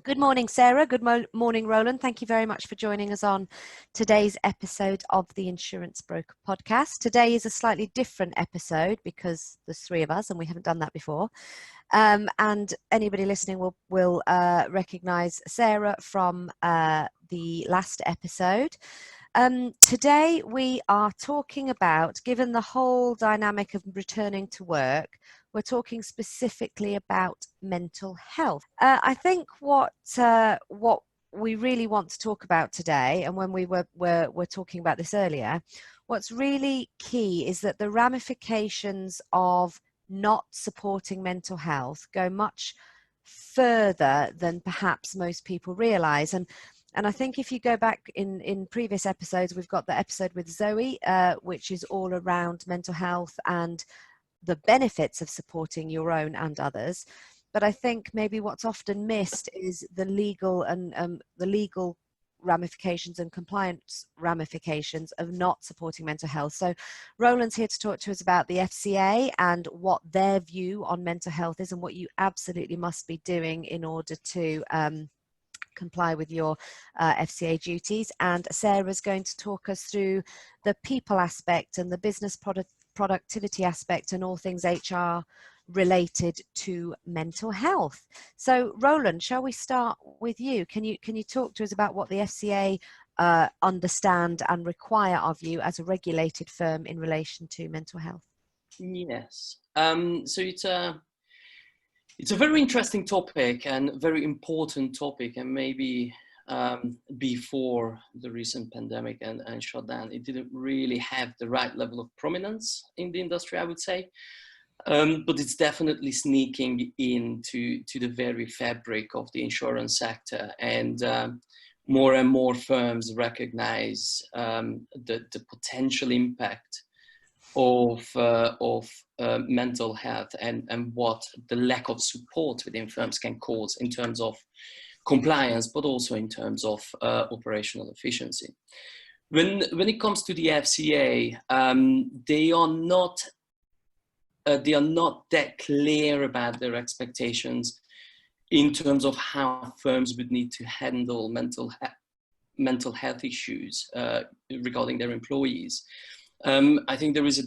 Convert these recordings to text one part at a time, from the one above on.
Good morning, Sarah. Good morning, Roland. Thank you very much for joining us on today's episode of the Insurance Broker Podcast. Today is a slightly different episode because there's three of us and we haven't done that before. And anybody listening will recognise Sarah from the last episode. Today we are talking about, given the whole dynamic of returning to work, we're talking specifically about mental health. I think what we really want to talk about today, and when we were talking about this earlier, what's really key is that the ramifications of not supporting mental health go much further than perhaps most people realise. And I think if you go back in previous episodes, we've got the episode with Zoe, which is all around mental health and the benefits of supporting your own and others. But I think maybe what's often missed is the legal and the legal ramifications and compliance ramifications of not supporting mental health. So Roland's here to talk to us about the FCA and what their view on mental health is and what you absolutely must be doing in order to comply with your FCA duties. And Sarah's going to talk us through the people aspect and the business productivity aspect and all things HR related to mental health. So Roland, shall we start with you? Can you talk to us about what the FCA understand and require of you as a regulated firm in relation to mental health? Yes. So it's a very interesting topic and very important topic, and maybe before the recent pandemic and shutdown, it didn't really have the right level of prominence in the industry, I would say. But it's definitely sneaking into the very fabric of the insurance sector, and more and more firms recognize the potential impact of mental health and what the lack of support within firms can cause in terms of compliance, but also in terms of operational efficiency. When it comes to the FCA, they are not that clear about their expectations in terms of how firms would need to handle mental health issues regarding their employees. I think there is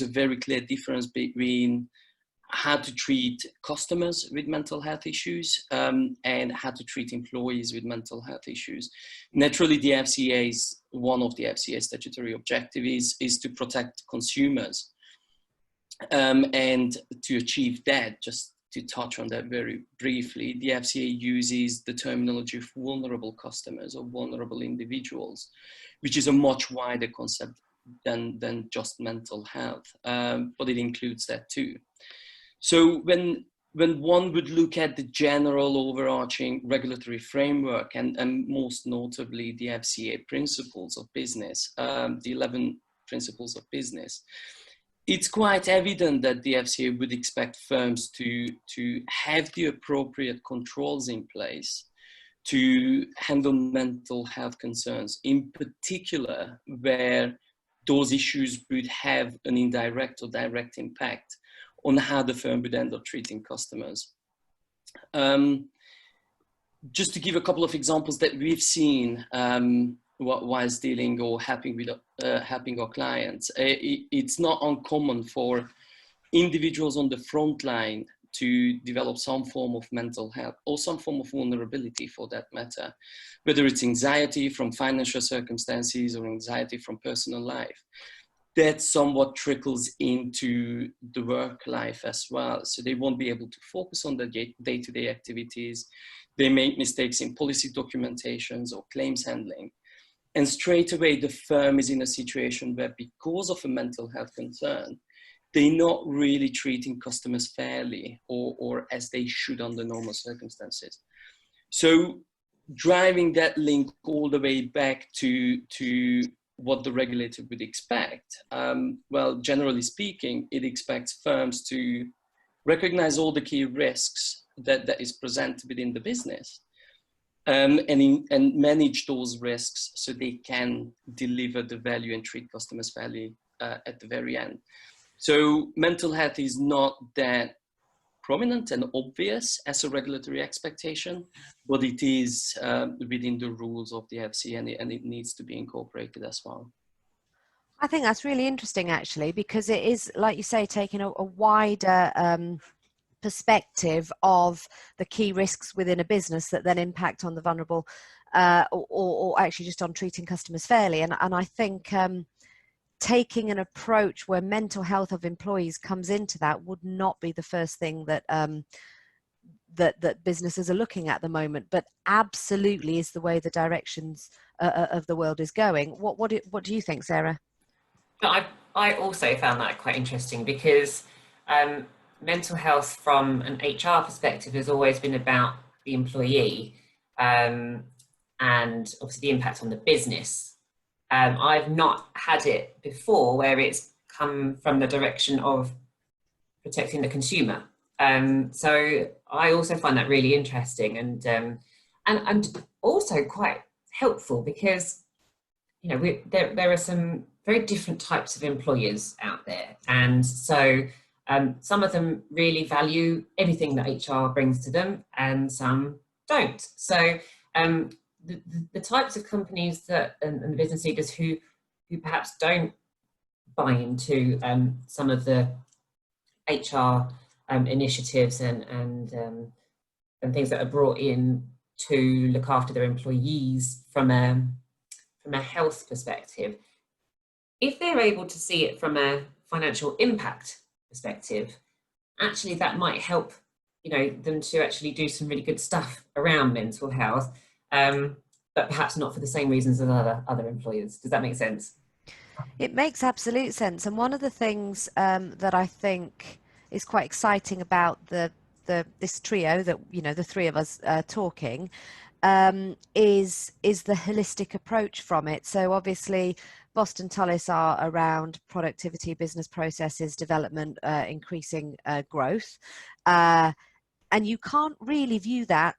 a very clear difference between how to treat customers with mental health issues and how to treat employees with mental health issues. Naturally, one of the FCA's statutory objectives is to protect consumers. And to achieve that, just to touch on that very briefly, the FCA uses the terminology of vulnerable customers or vulnerable individuals, which is a much wider concept than just mental health, but it includes that too. So when one would look at the general overarching regulatory framework and most notably the FCA principles of business, the 11 principles of business, it's quite evident that the FCA would expect firms to have the appropriate controls in place to handle mental health concerns, in particular where those issues would have an indirect or direct impact on how the firm would end up treating customers. Just to give a couple of examples that we've seen whilst dealing or helping our clients, it's not uncommon for individuals on the front line to develop some form of mental health or some form of vulnerability for that matter, whether it's anxiety from financial circumstances or anxiety from personal life. That somewhat trickles into the work life as well. So they won't be able to focus on the day-to-day activities. They make mistakes in policy documentations or claims handling. And straight away, the firm is in a situation where, because of a mental health concern, they're not really treating customers fairly or as they should under normal circumstances. So driving that link all the way back to what the regulator would expect, well, generally speaking, it expects firms to recognize all the key risks that is present within the business and manage those risks so they can deliver the value and treat customers fairly at the very end. So mental health is not that prominent and obvious as a regulatory expectation, but it is within the rules of the FCA, and it needs to be incorporated as well. I think that's really interesting, actually, because it is, like you say, taking a wider perspective of the key risks within a business that then impact on the vulnerable, or actually just on treating customers fairly. And I think taking an approach where mental health of employees comes into that would not be the first thing that that businesses are looking at the moment, but absolutely is the way the directions of the world is going. What do you think, Sarah? I also found that quite interesting because mental health from an HR perspective has always been about the employee, and obviously the impact on the business. I've not had it before where it's come from the direction of protecting the consumer. So I also find that really interesting and also quite helpful because, you know, there are some very different types of employers out there. And so some of them really value everything that HR brings to them and some don't. So the types of companies that and the business leaders who perhaps don't buy into some of the HR initiatives and things that are brought in to look after their employees from a health perspective, if they're able to see it from a financial impact perspective, actually that might help, you know, them to actually do some really good stuff around mental health, but perhaps not for the same reasons as other employers. Does that make sense? It makes absolute sense. And one of the things that I think is quite exciting about this trio that, you know, the three of us talking, is the holistic approach from it. So obviously Boston Tullis are around productivity, business processes, development, increasing growth. And you can't really view that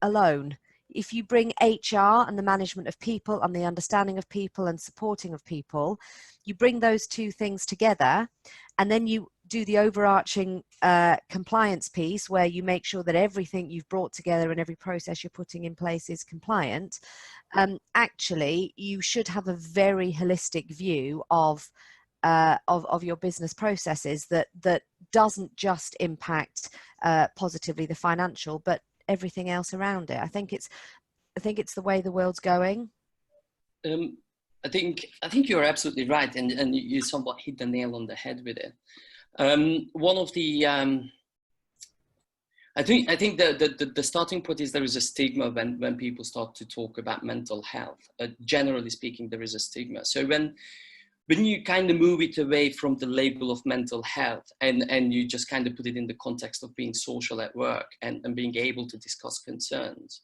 alone. If you bring HR and the management of people and the understanding of people and supporting of people, you bring those two things together, and then you do the overarching compliance piece where you make sure that everything you've brought together and every process you're putting in place is compliant. Actually, you should have a very holistic view of your business processes that doesn't just impact positively the financial, but everything else around it. I think it's the way the world's going. I think you're absolutely right, and you somewhat hit the nail on the head with it. One of the I think the starting point is there is a stigma when people start to talk about mental health. Generally speaking, there is a stigma. So when you kind of move it away from the label of mental health and you just kind of put it in the context of being social at work and being able to discuss concerns,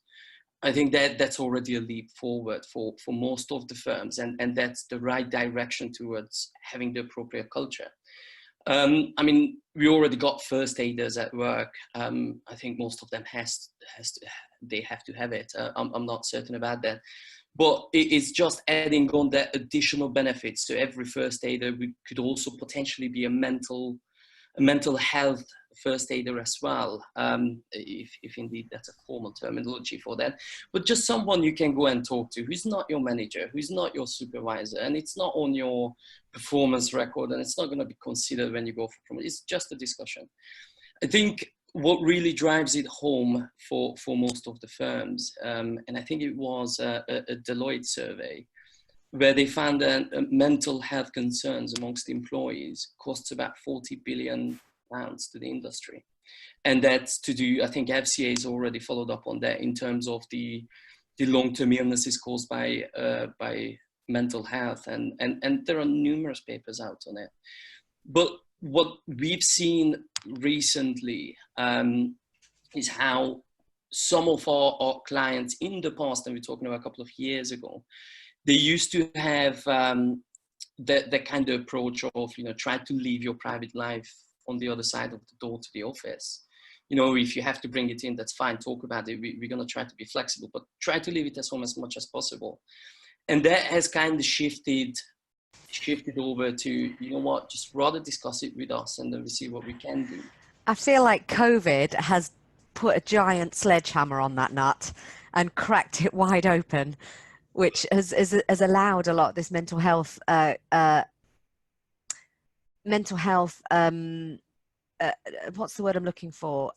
I think that's already a leap forward for most of the firms, and that's the right direction towards having the appropriate culture. I mean, we already got first aiders at work. I think most of them they have to have it. I'm not certain about that. But it's just adding on that additional benefits. So every first aider could also potentially be a mental health first aider as well, if indeed that's a formal terminology for that. But just someone you can go and talk to who's not your manager, who's not your supervisor, and it's not on your performance record, and it's not going to be considered when you go from it. It's just a discussion. I think what really drives it home for most of the firms, and I think it was a Deloitte survey, where they found that mental health concerns amongst employees costs about 40 billion pounds to the industry. And that's to do, I think FCA has already followed up on that in terms of the long-term illnesses caused by mental health. And there are numerous papers out on it. But what we've seen recently is how some of our clients in the past, and we're talking about a couple of years ago, they used to have the kind of approach of, you know, try to leave your private life on the other side of the door to the office. You know, if you have to bring it in, that's fine, talk about it. We're going to try to be flexible, but try to leave it at home as much as possible. And that has kind of shifted over to, you know what, just rather discuss it with us and then we see what we can do. I feel like COVID has put a giant sledgehammer on that nut and cracked it wide open, which has allowed a lot of this mental health what's the word I'm looking for,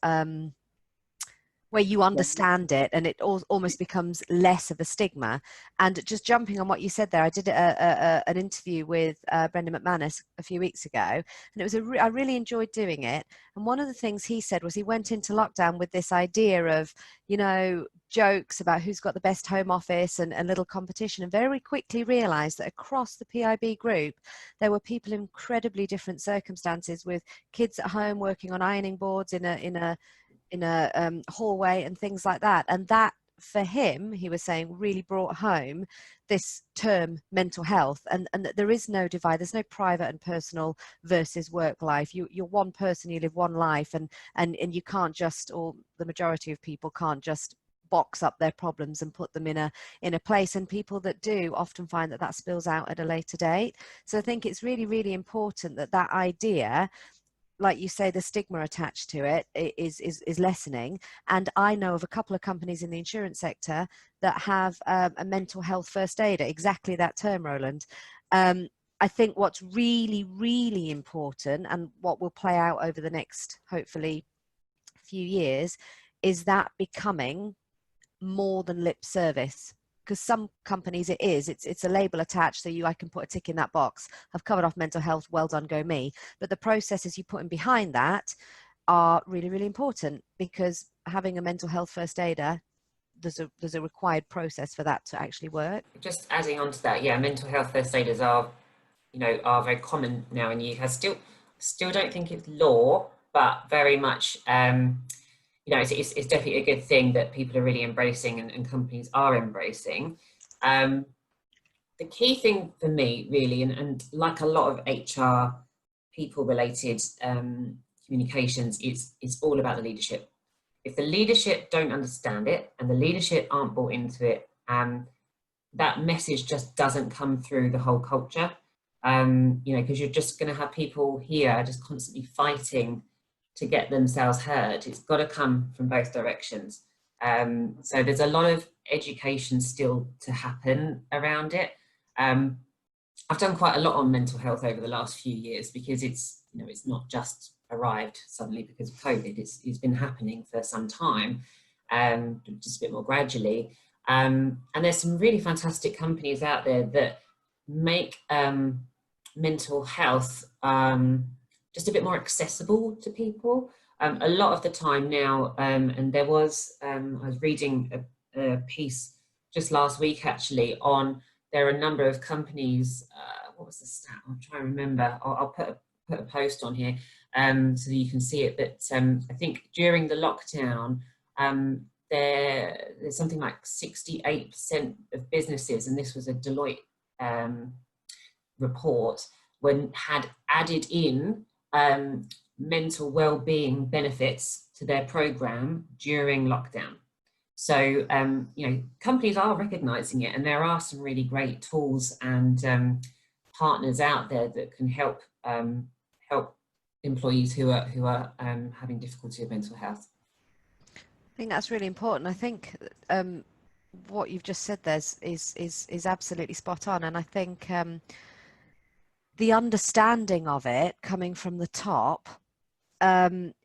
where you understand it and it almost becomes less of a stigma. And just jumping on what you said there, I did an interview with Brendan McManus a few weeks ago, and it was I really enjoyed doing it. And one of the things he said was he went into lockdown with this idea of, you know, jokes about who's got the best home office and little competition, and very quickly realized that across the PIB group there were people in incredibly different circumstances, with kids at home working on ironing boards in a hallway and things like that. And that, for him, he was saying, really brought home this term mental health, and that there is no divide. There's no private and personal versus work life. You're one person, you live one life, and you can't just, or the majority of people can't just box up their problems and put them in a place. And people that do often find that spills out at a later date. So I think it's really, really important that idea, like you say, the stigma attached to it is lessening. And I know of a couple of companies in the insurance sector that have a mental health first aider, exactly that term, Roland. I think what's really, really important, and what will play out over the next, hopefully, few years, is that becoming more than lip service. Because some companies it's a label attached, so I can put a tick in that box. I've covered off mental health, well done, go me. But the processes you put in behind that are really, really important, because having a mental health first aider, there's a required process for that to actually work. Just adding on to that, yeah, mental health first aiders are very common now in the UK. Still don't think it's law, but very much it's definitely a good thing that people are really embracing, and companies are embracing. The key thing for me, really, and like a lot of HR people-related communications, it's all about the leadership. If the leadership don't understand it and the leadership aren't bought into it, that message just doesn't come through the whole culture. Because you're just going to have people here just constantly fighting to get themselves heard. It's got to come from both directions. So there's a lot of education still to happen around it. I've done quite a lot on mental health over the last few years, because it's not just arrived suddenly because of COVID. It's been happening for some time, just a bit more gradually. And there's some really fantastic companies out there that make mental health just a bit more accessible to people. A lot of the time now, and there was, I was reading a piece just last week actually on, there are a number of companies, what was the stat? I'll try and remember. I'll put a post on here so that you can see it. But I think during the lockdown, there's something like 68% of businesses, and this was a Deloitte report, had added in mental well-being benefits to their program during lockdown. So companies are recognizing it, and there are some really great tools and partners out there that can help employees who are having difficulty with mental health. I think that's really important. I think what you've just said there is absolutely spot on, and I think the understanding of it coming from the top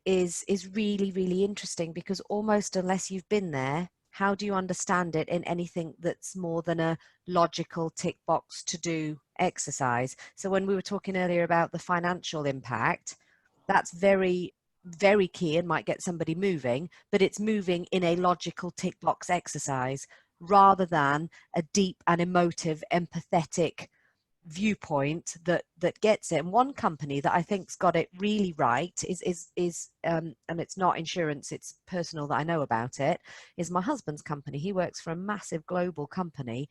is really, really interesting, because almost unless you've been there, how do you understand it in anything that's more than a logical tick box to do exercise? So when we were talking earlier about the financial impact, that's very, very key and might get somebody moving, but it's moving in a logical tick box exercise rather than a deep and emotive, empathetic viewpoint that gets it. And one company that I think's got it really right is and it's not insurance, it's personal that I know about it, is my husband's company. He works for a massive global company,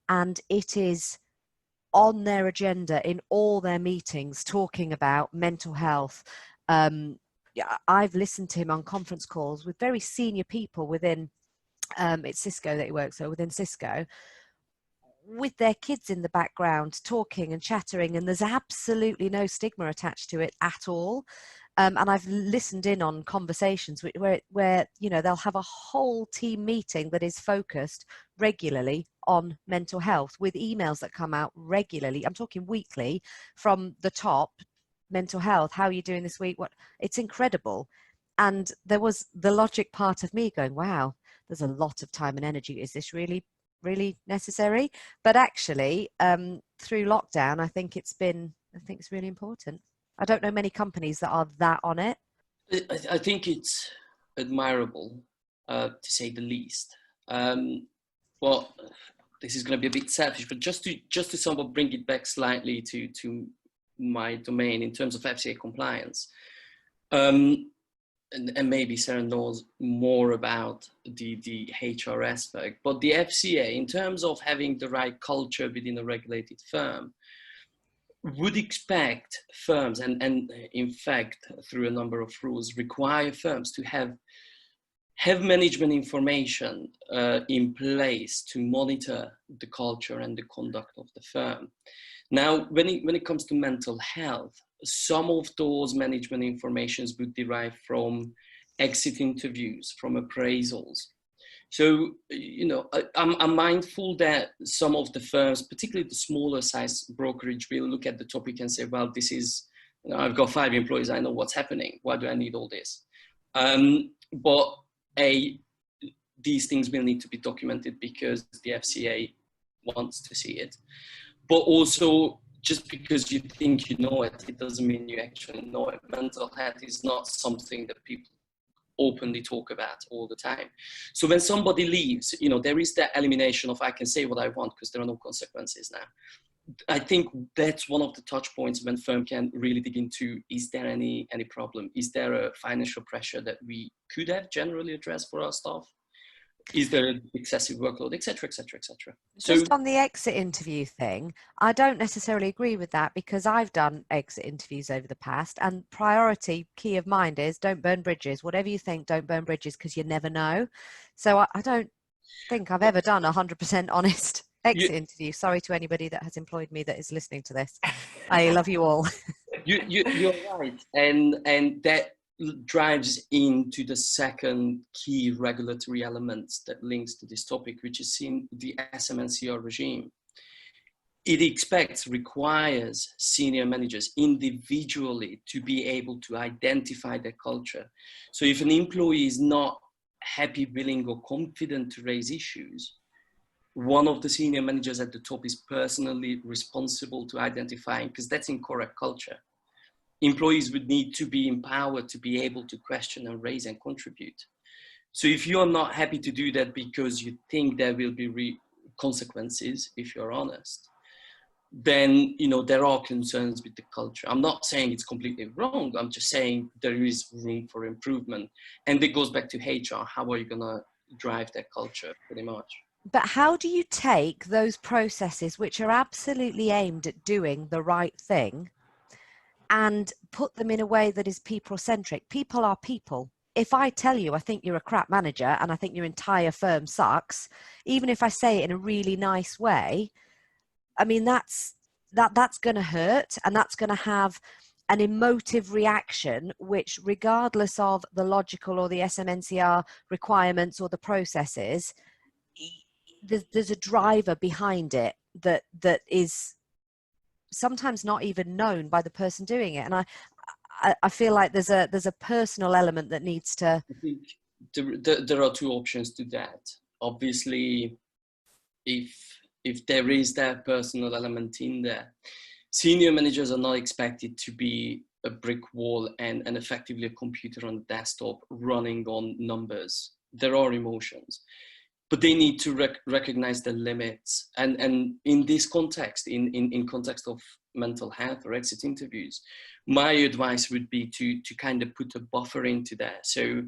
and it is on their agenda in all their meetings talking about mental health. I've listened to him on conference calls with very senior people within it's Cisco that he works for, within Cisco, with their kids in the background talking and chattering, and there's absolutely no stigma attached to it at all. And I've listened in on conversations where you know, they'll have a whole team meeting that is focused regularly on mental health, with emails that come out regularly. I'm talking weekly from the top. Mental health, how are you doing this week? What? It's incredible. And there was the logic part of me going, wow, there's a lot of time and energy. Is this really necessary? But actually, through lockdown, I think it's really important. I don't know many companies that are that on it. I think it's admirable, to say the least. Well, this is going to be a bit selfish, but just to somewhat bring it back slightly to my domain in terms of FCA compliance, and maybe Sarah knows more about the HR aspect, but the FCA, in terms of having the right culture within a regulated firm, would expect firms, and in fact, through a number of rules, require firms to have management information in place to monitor the culture and the conduct of the firm. Now, when it comes to mental health, some of those management informations would derive from exit interviews, from appraisals. So, you know, I'm mindful that some of the firms, particularly the smaller size brokerage, will look at the topic and say, well, this is, you know, I've got 5 employees, I know what's happening. Why do I need all this? But these things will need to be documented because the FCA wants to see it. But also, just because you think you know it, it doesn't mean you actually know it. Mental health is not something that people openly talk about all the time. So when somebody leaves, you know, there is that elimination of I can say what I want because there are no consequences now. I think that's one of the touch points when firm can really dig into, is there any problem? Is there a financial pressure that we could have generally addressed for our staff? Is there excessive workload, etc., etc., etc. Just on the exit interview thing, I don't necessarily agree with that, because I've done exit interviews over the past, and priority key of mind is don't burn bridges. Whatever you think, don't burn bridges, because you never know. So I don't think I've ever done 100% honest exit interview. Sorry to anybody that has employed me that is listening to this. I love you all. You're right, and that drives into the second key regulatory element that links to this topic, which is in the SMNCR regime. It requires senior managers individually to be able to identify their culture. So if an employee is not happy, willing, or confident to raise issues, one of the senior managers at the top is personally responsible to identifying, because that's incorrect culture. Employees would need to be empowered to be able to question and raise and contribute. So if you're not happy to do that because you think there will be consequences, if you're honest, then, you know, there are concerns with the culture. I'm not saying it's completely wrong. I'm just saying there is room for improvement. And it goes back to HR. How are you going to drive that culture, pretty much? But how do you take those processes which are absolutely aimed at doing the right thing and put them in a way that is people-centric? People are people. If I tell you I think you're a crap manager and I think your entire firm sucks, even if I say it in a really nice way, I mean, that's going to hurt, and that's going to have an emotive reaction, which, regardless of the logical or the SMNCR requirements or the processes, there's a driver behind it that is sometimes not even known by the person doing it. And I feel like there's a personal element that needs to. I think there are 2 options to that. Obviously, if there is that personal element in there, senior managers are not expected to be a brick wall and effectively a computer on the desktop running on numbers. There are emotions, but they need to recognize the limits. And in this context, in context of mental health or exit interviews, my advice would be to kind of put a buffer into that. So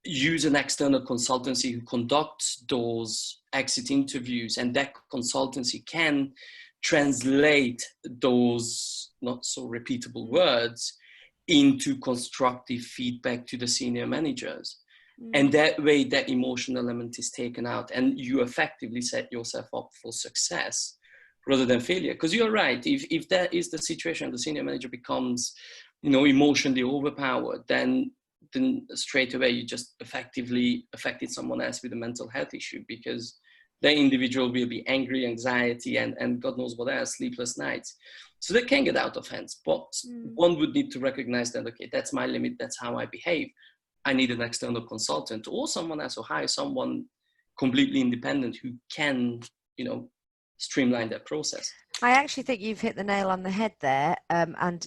use an external consultancy who conducts those exit interviews, and that consultancy can translate those not so repeatable words into constructive feedback to the senior managers. And that way, that emotional element is taken out, and you effectively set yourself up for success rather than failure. Because you're right, if that is the situation, the senior manager becomes emotionally overpowered, then straight away you just effectively affected someone else with a mental health issue, because the individual will be angry, anxiety, and God knows what else, sleepless nights. So they can get out of hands, but one would need to recognize that, okay, that's my limit, that's how I behave. I need an external consultant or someone else, or hire someone completely independent who can, streamline that process. I actually think you've hit the nail on the head there. And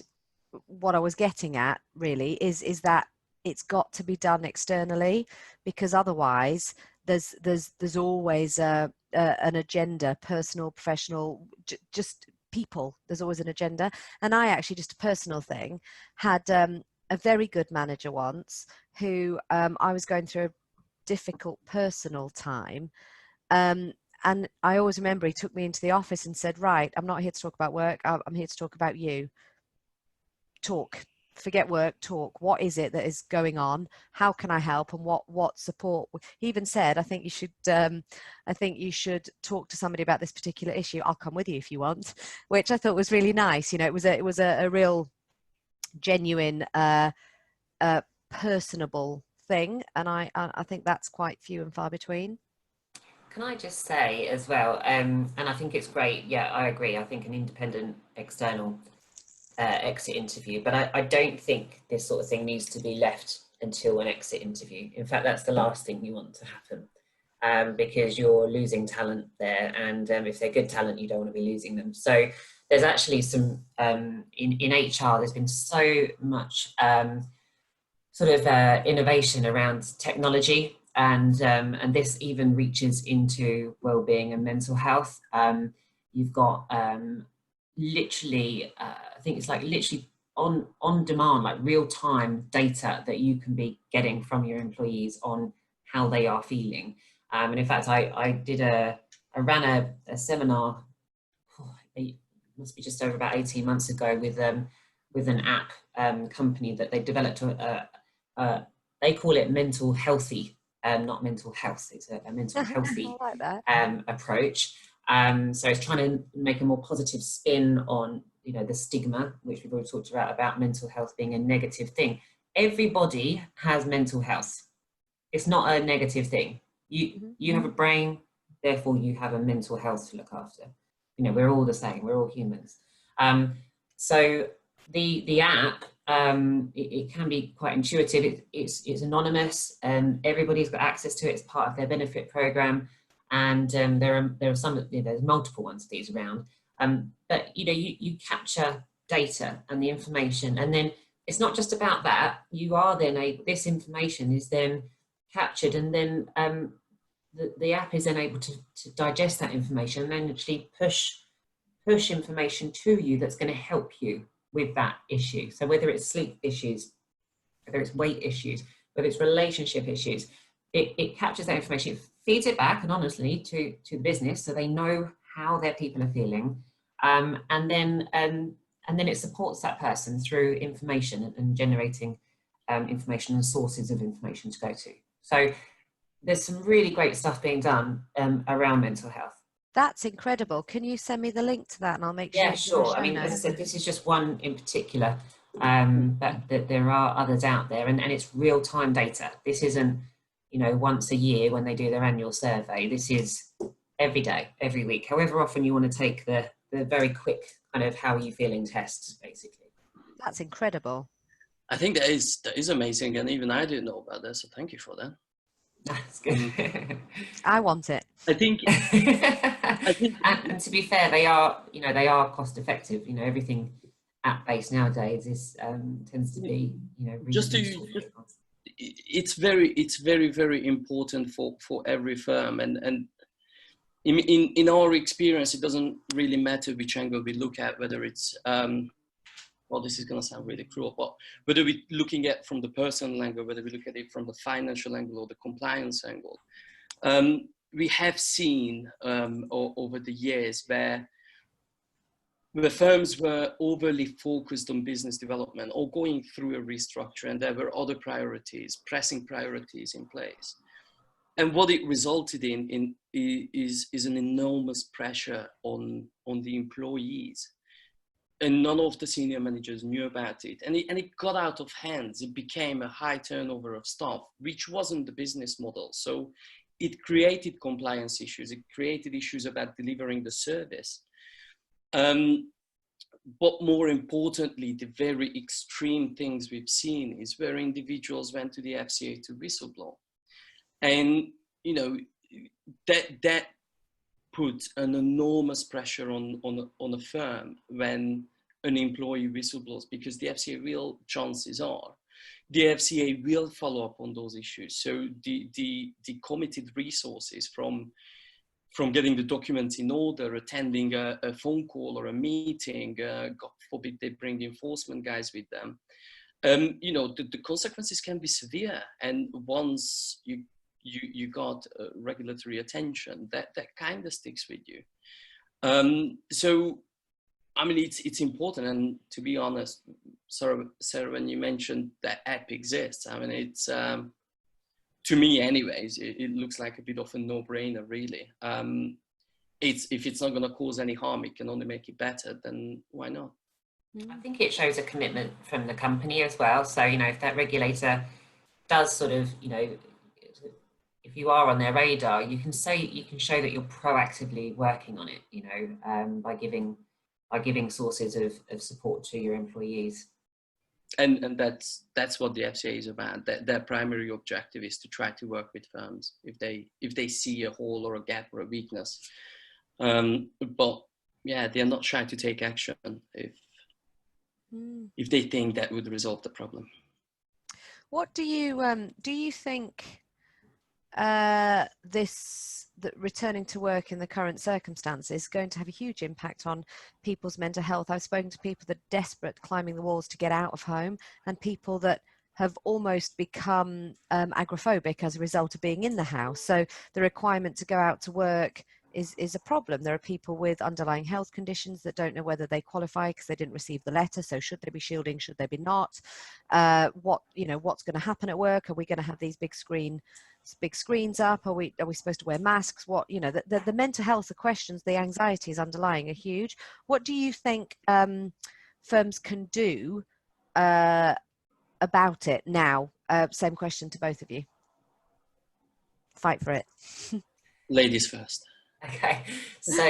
what I was getting at really is that it's got to be done externally, because otherwise there's always an agenda, personal, professional, just people. There's always an agenda. And I actually, just a personal thing, had a very good manager once who I was going through a difficult personal time. And I always remember he took me into the office and said, right, I'm not here to talk about work. I'm here to talk about you. Talk. Forget work, talk. What is it that is going on? How can I help? And what support? He even said, I think you should talk to somebody about this particular issue. I'll come with you if you want, which I thought was really nice. It was a real genuine, personable thing. And I think that's quite few and far between. Can I just say as well, and I think it's great, yeah, I agree, I think an independent external exit interview, but I don't think this sort of thing needs to be left until an exit interview. In fact, that's the last thing you want to happen, because you're losing talent there, and if they're good talent, you don't want to be losing them. So there's actually some, in HR, there's been so much innovation around technology, and this even reaches into well-being and mental health. You've got literally, I think it's like literally on demand, like real-time data that you can be getting from your employees on how they are feeling. And in fact, I ran a seminar, it must be just over about 18 months ago, with an app company that they developed. They call it mental healthy. Not mental health, it's a mental healthy I like that. Approach. So it's trying to make a more positive spin on, the stigma, which we've already talked about mental health being a negative thing. Everybody has mental health. It's not a negative thing. You have a brain, therefore you have a mental health to look after. We're all the same, we're all humans. So the app, it can be quite intuitive. It's anonymous, and everybody's got access to it. It's part of their benefit program, and there are some. There's multiple ones of these around. But you capture data and the information, and then it's not just about that. You are then this information is then captured, and then the app is then able to digest that information and then actually push information to you that's going to help you with that issue. So whether it's sleep issues, whether it's weight issues, whether it's relationship issues, it captures that information, it feeds it back anonymously to the business, so they know how their people are feeling, and then it supports that person through information and generating information and sources of information to go to. So there's some really great stuff being done around mental health. That's incredible. Can you send me the link to that, and I'll make sure? Yeah, sure. I mean, as I said, this is just one in particular, but there are others out there, and it's real-time data. This isn't, once a year when they do their annual survey. This is every day, every week, however often you want to take the very quick kind of how are you feeling tests, basically. That's incredible. I think that is amazing, and even I didn't know about that, so thank you for that. That's good. I want it. I think and to be fair, they are cost effective. Everything app based nowadays is tends to be it's very, very important for every firm, and in our experience, it doesn't really matter which angle we look at, whether it's well, this is going to sound really cruel, but whether we're looking at from the personal angle, whether we look at it from the financial angle or the compliance angle, we have seen over the years where firms were overly focused on business development or going through a restructure, and there were other priorities, pressing priorities in place. And what it resulted in is an enormous pressure on the employees. and none of the senior managers knew about it. And it got out of hands. It became a high turnover of staff, which wasn't the business model. So it created compliance issues. It created issues about delivering the service. But more importantly, the very extreme things we've seen is where individuals went to the FCA to whistleblow. And, you know, that put an enormous pressure on a firm when an employee whistleblowers, because the FCA real chances are the FCA will follow up on those issues. So the committed resources from getting the documents in order, attending a phone call or a meeting, God forbid they bring the enforcement guys with them. You know, the consequences can be severe. And once you got regulatory attention, that kind of sticks with you. So, I mean, it's important. And to be honest, Sarah, when you mentioned that app exists, I mean, it's, to me anyways, it looks like a bit of a no-brainer, really. If it's not going to cause any harm, it can only make it better, then why not? I think it shows a commitment from the company as well. So, you know, if that regulator does sort of, you know, if you are on their radar, you can show that you're proactively working on it, you know, by giving sources of support to your employees. And that's what the FCA is about. Their primary objective is to try to work with firms if they see a hole or a gap or a weakness. But yeah, they're not trying to take action if they think that would resolve the problem. What do you think that returning to work in the current circumstances is going to have a huge impact on people's mental health? I've spoken to people that are desperate, climbing the walls to get out of home, and people that have almost become agoraphobic as a result of being in the house. So the requirement to go out to work is a problem. There are people with underlying health conditions that don't know whether they qualify because they didn't receive the letter. So should they be shielding? Should they be not? What's going to happen at work? Are we going to have these big screens up? Are we supposed to wear masks? The mental health, the questions, the anxieties underlying are huge. What do you think firms can do about it now? Same question to both of you. Fight for it. Ladies first. Okay, so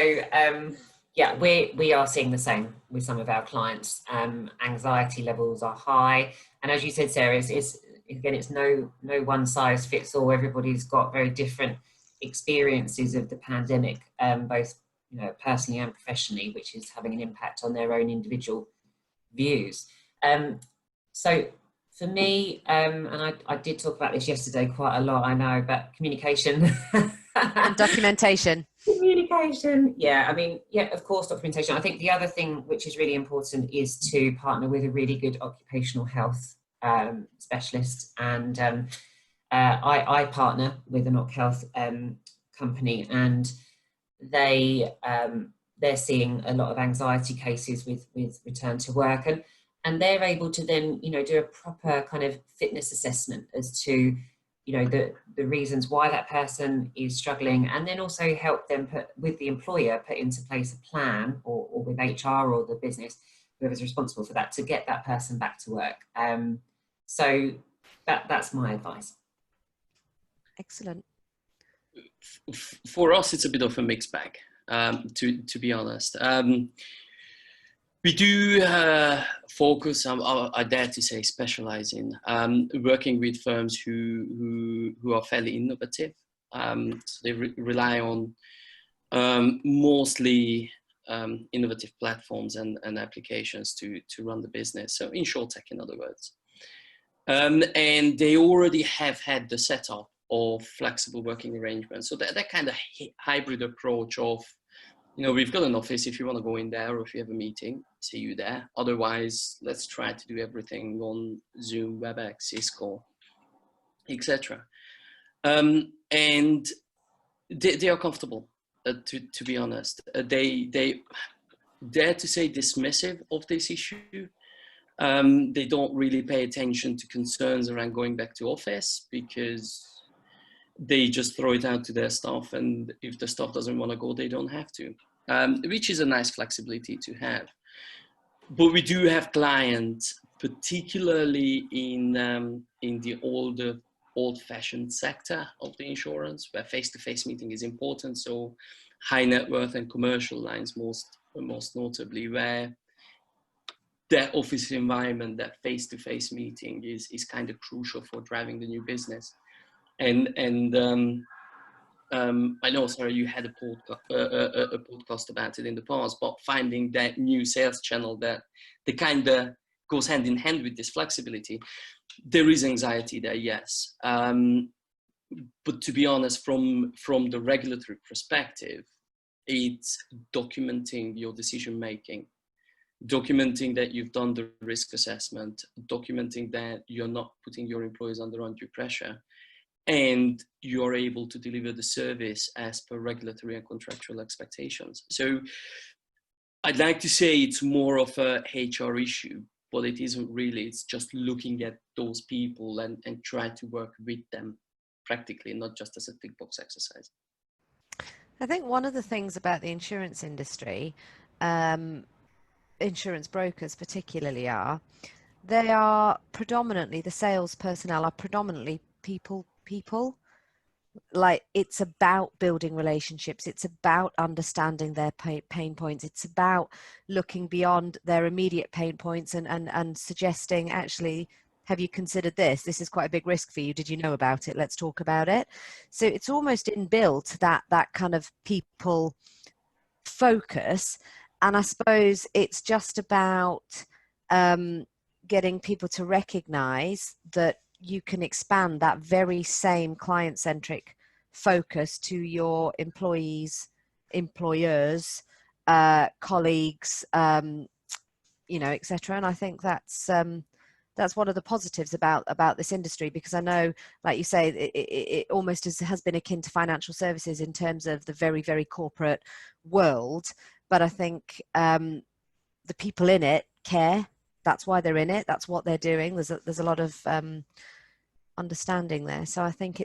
yeah, we are seeing the same with some of our clients. Anxiety levels are high, and as you said, Sarah, it's no one size fits all. Everybody's got very different experiences of the pandemic, both personally and professionally, which is having an impact on their own individual views. So for me, and I did talk about this yesterday quite a lot, I know, but communication. And documentation. Communication, yeah, I mean, yeah, of course, documentation. I think the other thing which is really important is to partner with a really good occupational health specialist. And I partner with an occ health company, and they're seeing a lot of anxiety cases with return to work, and they're able to then do a proper kind of fitness assessment as to the reasons why that person is struggling, and then also help them put into place a plan, or with HR or the business, whoever's responsible for that, to get that person back to work. So that's my advice. Excellent. For us, it's a bit of a mixed bag, to be honest. We do focus, I dare to say, specialize in working with firms who are fairly innovative. So they rely on mostly innovative platforms and applications to run the business. So insurtech, in other words. And they already have had the setup of flexible working arrangements. So that kind of hybrid approach of, we've got an office. If you want to go in there, or if you have a meeting, see you there. Otherwise, let's try to do everything on Zoom, WebEx, Cisco, etc. And they are comfortable, to be honest. They dare to say dismissive of this issue. They don't really pay attention to concerns around going back to office, because they just throw it out to their staff, and if the staff doesn't want to go, they don't have to, which is a nice flexibility to have. But we do have clients, particularly in the old-fashioned sector of the insurance, where face-to-face meeting is important. So high net worth and commercial lines, most notably, where that office environment, that face-to-face meeting is kind of crucial for driving the new business. And I know, Sarah, you had a podcast about it in the past, but finding that new sales channel that kind of goes hand in hand with this flexibility. There is anxiety there, yes. But to be honest, from the regulatory perspective, it's documenting your decision making, documenting that you've done the risk assessment, documenting that you're not putting your employees under undue pressure, and you're able to deliver the service as per regulatory and contractual expectations. So I'd like to say it's more of a HR issue, but it isn't really. It's just looking at those people and try to work with them practically, not just as a tick box exercise. I think one of the things about the insurance industry, insurance brokers particularly they are predominantly, the sales personnel are predominantly people. Like, it's about building relationships, it's about understanding their pain points, it's about looking beyond their immediate pain points and suggesting, actually, have you considered this? This is quite a big risk for you. Did you know about it? Let's talk about it. So it's almost inbuilt, that kind of people focus. And I suppose it's just about getting people to recognize that you can expand that very same client-centric focus to your employees, employers, colleagues, etc. And I think that's one of the positives about this industry, because I know, like you say, it almost has been akin to financial services in terms of the very, very corporate world. But I think the people in it care. That's why they're in it. That's what they're doing. There's a lot of understanding there. So I think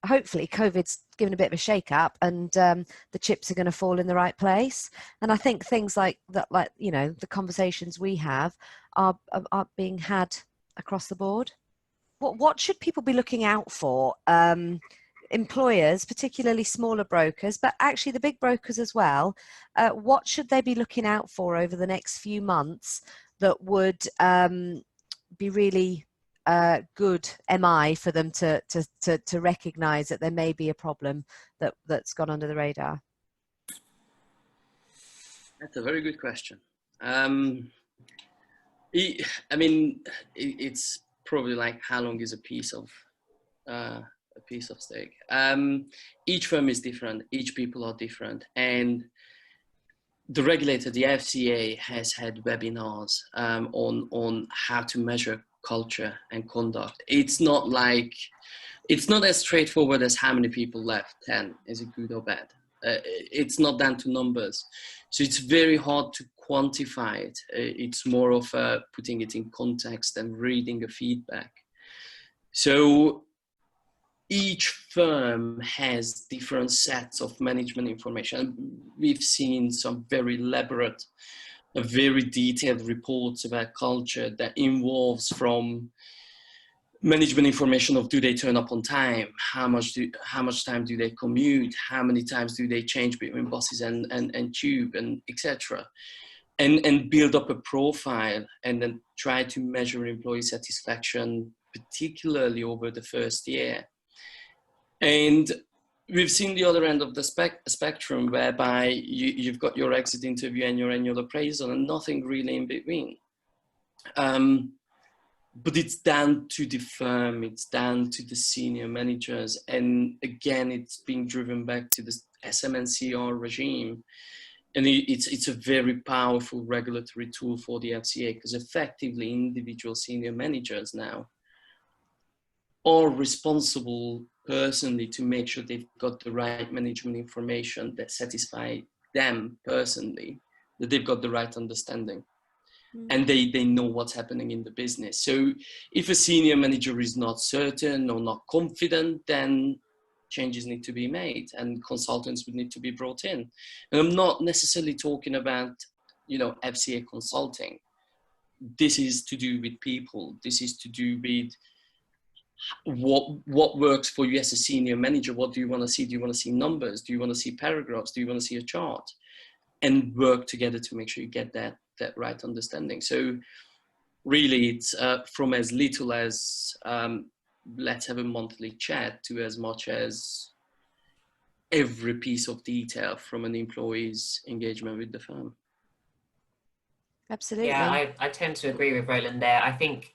hopefully COVID's given a bit of a shake up, and the chips are going to fall in the right place. And I think things like that, the conversations we have are being had across the board. What should people be looking out for? Employers, particularly smaller brokers, but actually the big brokers as well. What should they be looking out for over the next few months that would be really good MI for them to recognize that there may be a problem that's gone under the radar? That's a very good question. It's probably like, how long is a piece of steak? Each firm is different. Each people are different, and the regulator, the FCA, has had webinars on how to measure culture and conduct. It's not as straightforward as how many people left, 10, is it good or bad? It's not down to numbers. So it's very hard to quantify it. It's more of putting it in context and reading the feedback. So each firm has different sets of management information. We've seen some very elaborate, very detailed reports about culture that involves from management information of, do they turn up on time? How much time do they commute? How many times do they change between buses and tube, and etc. And build up a profile, and then try to measure employee satisfaction, particularly over the first year. And we've seen the other end of the spectrum, whereby you've got your exit interview and your annual appraisal, and nothing really in between. But it's down to the firm, it's down to the senior managers. And again, it's being driven back to the SMNCR regime. And it's a very powerful regulatory tool for the FCA, because effectively individual senior managers now are responsible personally to make sure they've got the right management information that satisfy them personally, that they've got the right understanding. And they know what's happening in the business. So if a senior manager is not certain or not confident, then changes need to be made and consultants would need to be brought in. And I'm not necessarily talking about, FCA consulting. this is to do with people. This is to do with what works for you as a senior manager. What do you want to see? Do you want to see numbers? Do you want to see paragraphs? Do you want to see a chart? And work together to make sure you get that right understanding. So really, it's from as little as let's have a monthly chat to as much as every piece of detail from an employee's engagement with the firm. Absolutely. Yeah, I tend to agree with Roland there. I think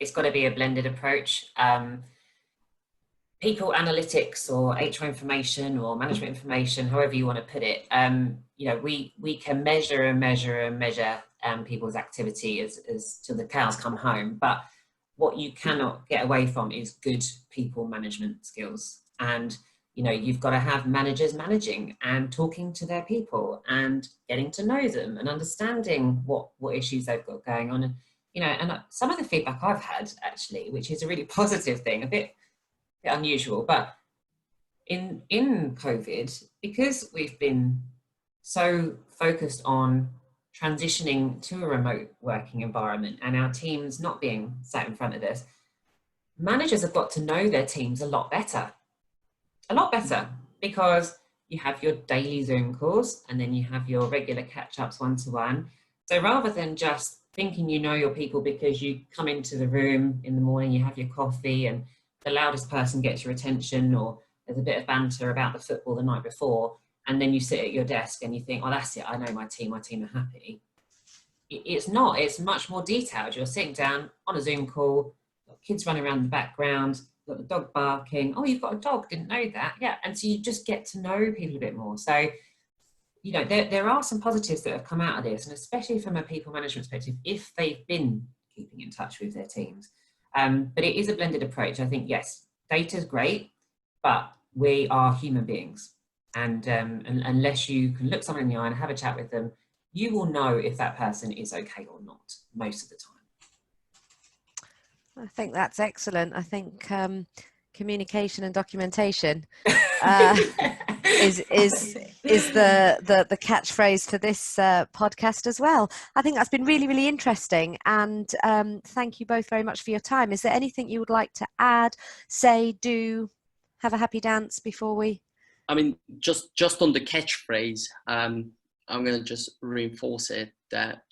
it's got to be a blended approach. People analytics or HR information or management information, however you want to put it, you know, we can measure and measure and measure people's activity as till the cows come home. But what you cannot get away from is good people management skills. And, you know, you've got to have managers managing and talking to their people and getting to know them and understanding what issues they've got going on. And, you know, and some of the feedback I've had actually, which is a really positive thing, a bit unusual, but in COVID, because we've been so focused on transitioning to a remote working environment and our teams not being sat in front of us, managers have got to know their teams a lot better, because you have your daily Zoom calls and then you have your regular catch-ups one-to-one. So rather than just thinking you know your people because you come into the room in the morning, you have your coffee and the loudest person gets your attention, or there's a bit of banter about the football the night before, and then you sit at your desk and you think, oh, that's it, I know my team are happy. It's not, it's much more detailed. You're sitting down on a Zoom call, got kids running around in the background, got the dog barking, oh, you've got a dog, didn't know that. Yeah, and so you just get to know people a bit more. So, you know, there are some positives that have come out of this, and especially from a people management perspective, if they've been keeping in touch with their teams. But it is a blended approach. I think, yes, data is great, but we are human beings. And unless you can look someone in the eye and have a chat with them, you will know if that person is okay or not most of the time. I think that's excellent. I think communication and documentation is the catchphrase for this podcast as well. I think that's been really, really interesting, and thank you both very much for your time. Is there anything you would like to add, say, do, have a happy dance before we? I mean, just on the catchphrase, I'm going to just reinforce it, that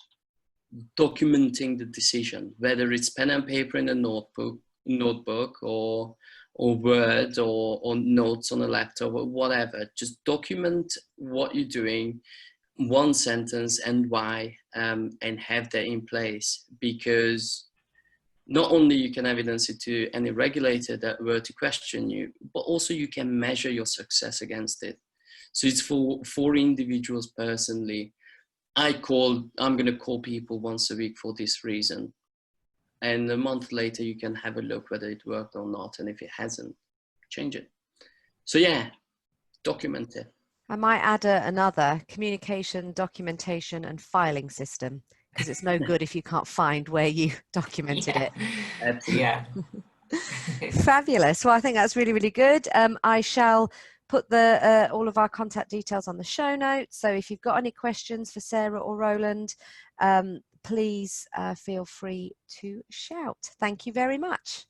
documenting the decision, whether it's pen and paper in a notebook or Word or notes on a laptop or whatever, just document what you're doing, one sentence and why, and have that in place, because not only you can evidence it to any regulator that were to question you, but also you can measure your success against it. So it's for individuals personally. I'm going to call people once a week for this reason. And a month later, you can have a look whether it worked or not. And if it hasn't, change it. So yeah, document it. I might add another: communication, documentation, and filing system, because it's no good if you can't find where you documented it. Absolutely. Yeah. Fabulous. Well, I think that's really, really good. I shall put all of our contact details on the show notes. So if you've got any questions for Sarah or Roland, please feel free to shout. Thank you very much.